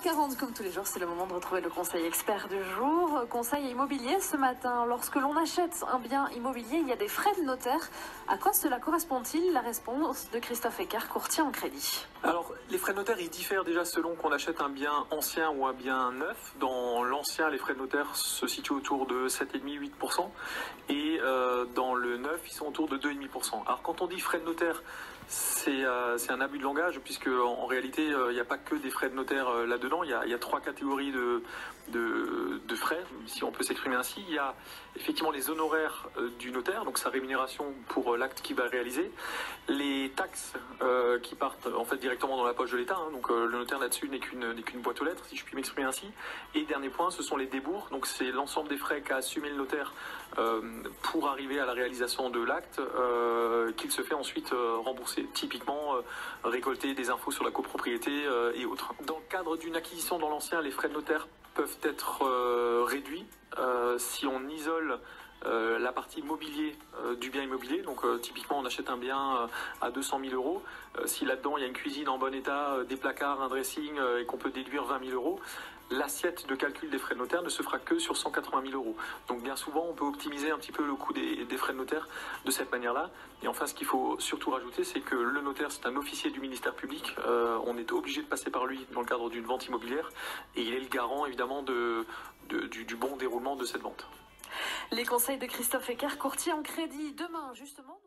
8h40, comme tous les jours, c'est le moment de retrouver le conseil expert du jour. Conseil immobilier ce matin. Lorsque l'on achète un bien immobilier, il y a des frais de notaire. À quoi cela correspond-il? La réponse de Christophe Eckert, courtier en crédit. Alors, les frais de notaire, ils diffèrent déjà selon qu'on achète un bien ancien ou un bien neuf. Dans l'ancien, les frais de notaire se situent autour de 7,5-8%. Et dans le neuf, ils sont autour de 2,5%. Alors, quand on dit frais de notaire, c'est un abus de langage, puisque en réalité, il n'y a pas que des frais de notaire là-dedans. Il y a trois catégories de frais, si on peut s'exprimer ainsi. Il y a effectivement les honoraires du notaire, donc sa rémunération pour l'acte qu'il va réaliser. Les taxes qui partent en fait directement dans la poche de l'État, hein, donc le notaire là-dessus n'est qu'une boîte aux lettres, si je puis m'exprimer ainsi. Et dernier point, ce sont les débours, donc c'est l'ensemble des frais qu'a assumé le notaire pour arriver à la réalisation de l'acte, qu'il se fait ensuite rembourser. Typiquement, récolter des infos sur la copropriété et autres. Dans le cadre d'une acquisition dans l'ancien, les frais de notaire peuvent être réduits si on isole la partie immobilier du bien immobilier. Donc typiquement on achète un bien à 200 000 euros. Si là-dedans il y a une cuisine en bon état, des placards, un dressing et qu'on peut déduire 20 000 euros, l'assiette de calcul des frais de notaire ne se fera que sur 180 000 euros. Donc bien souvent on peut optimiser un petit peu le coût des frais de notaire de cette manière-là. Et enfin ce qu'il faut surtout rajouter, c'est que le notaire c'est un officier du ministère public. On est obligé de passer par lui dans le cadre d'une vente immobilière et il est le garant évidemment du bon déroulement de cette vente. Les conseils de Christophe Eckert, courtier en crédit. Demain, justement...